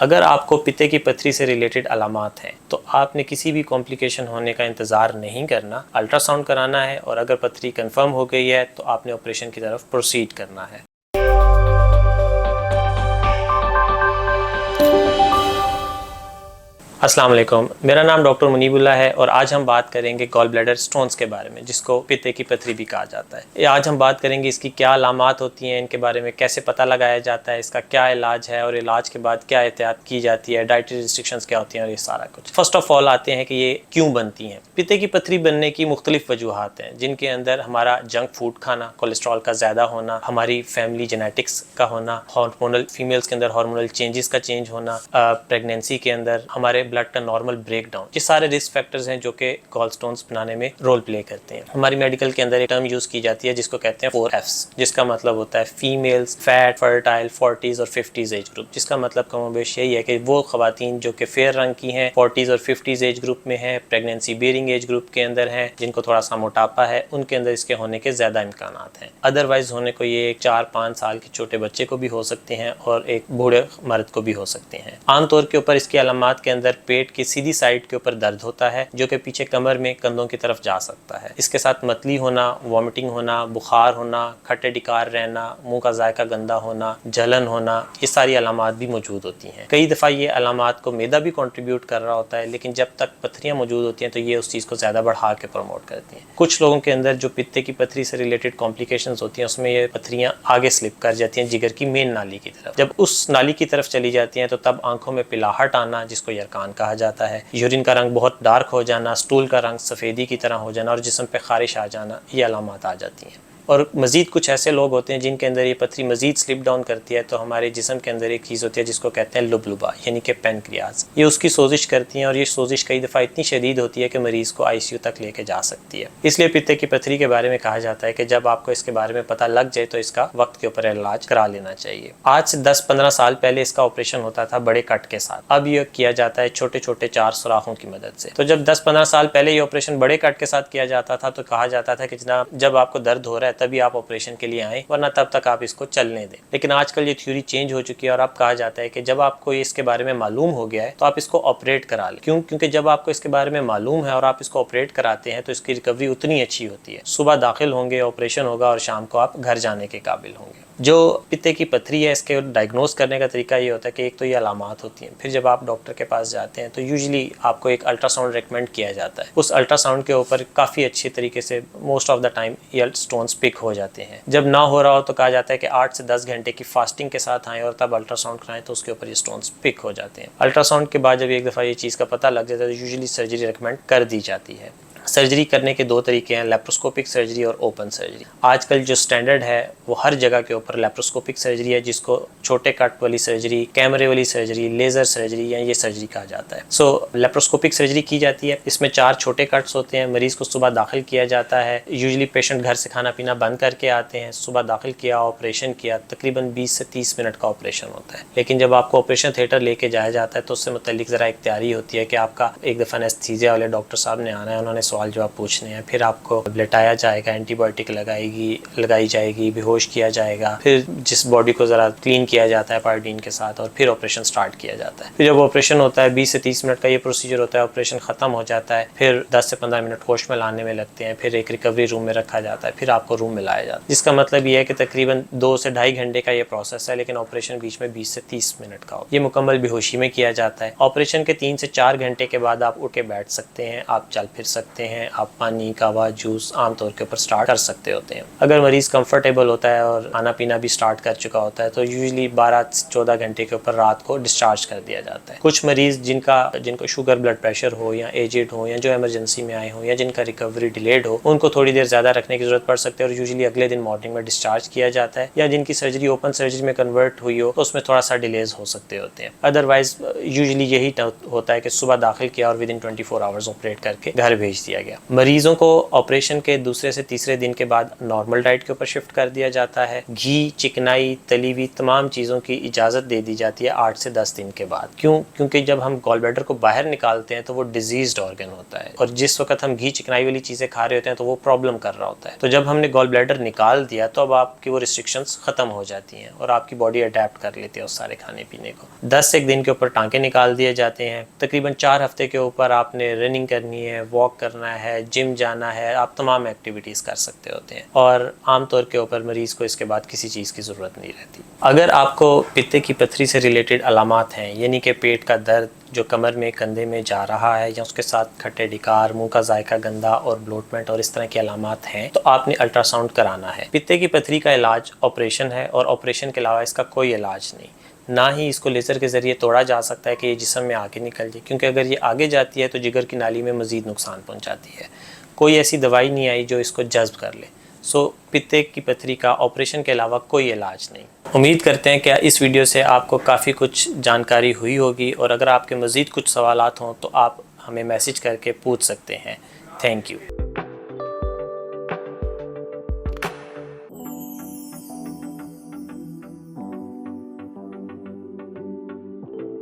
अगर आपको पित्ते की पथरी से रिलेटेड अलामात हैं तो आपने किसी भी कॉम्प्लिकेशन होने का इंतज़ार नहीं करना, अल्ट्रासाउंड कराना है और अगर पथरी कंफर्म हो गई है तो आपने ऑपरेशन की तरफ प्रोसीड करना है। अस्सलाम वालेकुम, मेरा नाम डॉक्टर मुनीबुल्लाह है और आज हम बात करेंगे गॉल ब्लैडर स्टोन्स के बारे में, जिसको पित्ते की पथरी भी कहा जाता है। आज हम बात करेंगे इसकी क्या अलामात होती हैं, इनके बारे में कैसे पता लगाया जाता है, इसका क्या इलाज है और इलाज के बाद क्या एहतियात की जाती है, डाइटरी रिस्ट्रिक्शंस क्या होती हैं और ये सारा कुछ। फर्स्ट ऑफ ऑल आते हैं कि ये क्यों बनती हैं। पित्ते की पथरी बनने की मुख्तलिफ वजूहात हैं, जिनके अंदर हमारा जंक फूड खाना, कोलेस्ट्रॉल का ज़्यादा होना, हमारी फैमिली जेनेटिक्स का होना, हार्मोनल फीमेल्स के अंदर हार्मोनल चेंजेस का चेंज होना, प्रेगनेंसी के अंदर हमारे ब्लड का नॉर्मल ब्रेकडाउन, ये सारे रिस्क फैक्टर्स हैं जो कि गॉल स्टोन्स बनाने में रोल प्ले करते हैं। हमारी मेडिकल के अंदर एक टर्म यूज की जाती है जिसको कहते हैं 4Fs, जिसका मतलब होता है फीमेल्स, फैट, फर्टाइल, 40s और 50s एज ग्रुप, जिसका मतलब कमोबेश यही है कि वो खवातीन जो कि फेयर रंग की हैं, 40s और 50s एज ग्रुप में हैं, प्रेगनेंसी बियरिंग एज ग्रुप के अंदर हैं, जिनको थोड़ा सा मोटापा है, उनके अंदर इसके होने के ज्यादा इम्कानात हैं। अदरवाइज होने को ये एक 4-5 साल के छोटे बच्चे को भी हो सकते हैं और एक बूढ़े मर्द को भी हो सकते हैं। आमतौर के ऊपर इसकी अलामात के अंदर पेट की सीधी साइड के ऊपर दर्द होता है जो कि पीछे कमर में कंधों की तरफ जा सकता है। इसके साथ मतली होना, वॉमिटिंग होना, बुखार होना, खट्टे डिकार रहना, मुंह का जायका गंदा होना, जलन होना, ये सारी अलामात भी मौजूद होती हैं। कई दफ़ा ये अलामात को मैदा भी कंट्रीब्यूट कर रहा होता है, लेकिन जब तक पथरियाँ मौजूद होती हैं तो ये उस चीज़ को ज़्यादा बढ़ा के प्रमोट करती हैं। कुछ लोगों के अंदर जो पित्ते की पथरी से रिलेटेड कॉम्प्लिकेशंस होती हैं उसमें ये पथरियाँ आगे स्लिप कर जाती हैं जिगर की मेन नाली की तरफ। जब उस नाली की तरफ चली जाती हैं तो तब आंखों में पिलाहट आना, जिसको यरकान कहा जाता है, यूरिन का रंग बहुत डार्क हो जाना, स्टूल का रंग सफ़ेदी की तरह हो जाना और जिस्म पे खारिश आ जाना, ये अलामात आ जाती हैं। और मज़ीद कुछ ऐसे लोग होते हैं जिनके अंदर ये पथरी मज़ीद स्लिप डाउन करती है तो हमारे जिस्म के अंदर एक चीज़ होती है जिसको कहते हैं लुबलुबा, यानी कि पैनक्रियाज। ये उसकी सोजिश करती हैं और ये सोजिश कई दफ़ा इतनी शदीद होती है कि मरीज़ को ICU तक लेके जा सकती है। इसलिए पित्ते की पथरी के बारे में कहा जाता है कि जब आपको इसके बारे में पता लग जाए तो इसका वक्त के ऊपर इलाज करा लेना चाहिए। आज से 10-15 साल पहले इसका ऑपरेशन होता था बड़े कट के साथ, अब ये किया जाता है छोटे छोटे 4 सुराखों की मदद से। तो जब 10-15 साल पहले ये ऑपरेशन बड़े कट के साथ किया जाता था तो कहा जाता था कि जनाब जब आपको दर्द हो रहा है तभी आप ऑपरेशन के लिए आए, वरना तब तक आप इसको चलने दें। लेकिन आजकल ये थ्योरी चेंज हो चुकी है और अब कहा जाता है कि जब आपको इसके बारे में मालूम हो गया है तो आप इसको ऑपरेट करा लें। क्यों? क्योंकि जब आपको इसके बारे में मालूम है और आप इसको ऑपरेट कराते हैं तो इसकी रिकवरी उतनी अच्छी होती है। सुबह दाखिल होंगे, ऑपरेशन होगा और शाम को आप घर जाने के काबिल होंगे। जो पित्ते की पथरी है इसके डायग्नोस करने का तरीका ये होता है कि एक तो ये अलामात होती हैं, फिर जब आप डॉक्टर के पास जाते हैं तो यूजुअली आपको एक अल्ट्रासाउंड रेकमेंड किया जाता है। उस अल्ट्रासाउंड के ऊपर काफ़ी अच्छे तरीके से मोस्ट ऑफ द टाइम ये स्टोन्स पिक हो जाते हैं। जब ना हो रहा हो तो कहा जाता है कि 8 से 10 घंटे की फास्टिंग के साथ आएँ और तब अल्ट्रासाउंड कराएं तो उसके ऊपर ये स्टोन्स पिक हो जाते हैं। अल्ट्रासाउंड के बाद जब एक दफ़ा ये चीज़ का पता लग जाता है तो यूजुअली सर्जरी रिकमेंड कर दी जाती है। सर्जरी करने के 2 तरीके हैं, लेप्रोस्कोपिक सर्जरी और ओपन सर्जरी। आजकल जो स्टैंडर्ड है वो हर जगह के ऊपर लेप्रोस्कोपिक सर्जरी है, जिसको छोटे कट वाली सर्जरी, कैमरे वाली सर्जरी, लेज़र सर्जरी या ये सर्जरी कहा जाता है। लेप्रोस्कोपिक सर्जरी की जाती है। इसमें 4 छोटे कट्स होते हैं। मरीज़ को सुबह दाखिल किया जाता है। यूजुअली पेशेंट घर से खाना पीना बंद करके आते हैं, सुबह दाखिल किया, ऑपरेशन किया, तकरीबन 20 से 30 मिनट का ऑपरेशन होता है। लेकिन जब आपको ऑपरेशन थिएटर लेके जाया जाता है तो उससे मुतल्लिक ज़रा एक तैयारी होती है कि आपका एक दफ़ा एनेस्थीसिया वाले डॉक्टर साहब ने आना है, उन्होंने सवाल जवाब पूछने हैं, फिर आपको लेटाया जाएगा, एंटीबायोटिक लगाई जाएगी, बेहोश किया जाएगा, फिर जिस बॉडी को ज़रा क्लीन किया जाता है पायोडीन के साथ और फिर ऑपरेशन स्टार्ट किया जाता है। फिर जब ऑपरेशन होता है 20 से 30 मिनट का ये प्रोसीजर होता है, ऑपरेशन ख़त्म हो जाता है, फिर 10 से 15 मिनट होश में लाने में लगते हैं, फिर एक रिकवरी रूम में रखा जाता है, फिर आपको रूम में लाया जाता है। जिसका मतलब ये है कि तकरीबन 2 से ढाई घंटे का ये प्रोसेस है, लेकिन ऑपरेशन बीच में 20 से 30 मिनट का हो। ये मुकम्मल बेहोशी में किया जाता है। ऑपरेशन के 3 से 4 घंटे के बाद आप उठ के बैठ सकते हैं, आप चल फिर सकते हैं, आप पानी, कावा, जूस आमतौर के ऊपर स्टार्ट कर सकते होते हैं। अगर मरीज कंफर्टेबल होता है और खाना पीना भी स्टार्ट कर चुका होता है तो यूजुअली 12 से 14 घंटे के ऊपर रात को डिस्चार्ज कर दिया जाता है। कुछ मरीज जिनको शुगर ब्लड प्रेशर हो या एजेड हो या जो इमरजेंसी में आए हो या जिनका रिकवरी डिलेड हो, उनको थोड़ी देर ज़्यादा रखने की ज़रूरत पड़ सकती है और यूजुअली अगले दिन मॉर्निंग में डिस्चार्ज किया जाता है। या जिनकी सर्जरी ओपन सर्जरी में कन्वर्ट हुई हो तो उसमें थोड़ा सा डिलेज हो सकते होते हैं। अदरवाइज यूजुअली यही होता है कि सुबह दाखिल किया और विद इन 24 आवर्स ऑपरेट करके घर भेज दिया। दिया गया। मरीजों को ऑपरेशन के दूसरे से तीसरे दिन के बाद नॉर्मल डाइट के ऊपर शिफ्ट कर दिया जाता है। घी, चिकनाई, तली हुई तमाम चीज़ों की इजाज़त दे दी जाती है 8 से 10 दिन के बाद। क्यों? क्योंकि जब हम गॉल ब्लैडर को बाहर निकालते हैं तो वो डिजीज्ड ऑर्गन होता है, और जिस वक्त हम घी चिकनाई वाली चीज़ें खा रहे होते हैं तो वो प्रॉब्लम कर रहा होता है। तो जब हमने गॉल ब्लैडर निकाल दिया तो अब आपकी वो रिस्ट्रिक्शंस ख़त्म हो जाती हैं और आपकी बॉडी अडेप्ट कर लेती है उस सारे खाने पीने को। 10 एक दिन के ऊपर टांके निकाल दिए जाते हैं। तकरीबन 4 हफ्ते के ऊपर आपने रनिंग करनी है, वॉक करना है, जिम जाना है, आप तमाम एक्टिविटीज़ कर सकते होते हैं, और आमतौर के ऊपर मरीज़ को इसके बाद किसी चीज़ की ज़रूरत नहीं रहती। अगर आपको पित्ते की पथरी से रिलेटेड अलामात हैं, यानी कि पेट का दर्द जो कमर में, कंधे में जा रहा है, या उसके साथ खट्टे डिकार, मुंह का जायका गंदा और ब्लोटमेंट और इस तरह की अलामात हैं, तो आपने अल्ट्रासाउंड कराना है। पित्ते की पथरी का इलाज ऑपरेशन है, और ऑपरेशन के अलावा इसका कोई इलाज नहीं। ना ही इसको लेज़र के ज़रिए तोड़ा जा सकता है कि ये जिस्म में आगे निकल जाए, क्योंकि अगर ये आगे जाती है तो जिगर की नाली में मज़ीद नुकसान पहुँचाती है। कोई ऐसी दवाई नहीं आई जो इसको जज्ब कर ले। सो पित्ते की पथरी का ऑपरेशन के अलावा कोई इलाज नहीं। उम्मीद करते हैं कि इस वीडियो से आपको काफ़ी कुछ जानकारी हुई होगी, और अगर आपके मज़ीद कुछ सवालात हों तो आप हमें मैसेज करके पूछ सकते हैं। Thank you.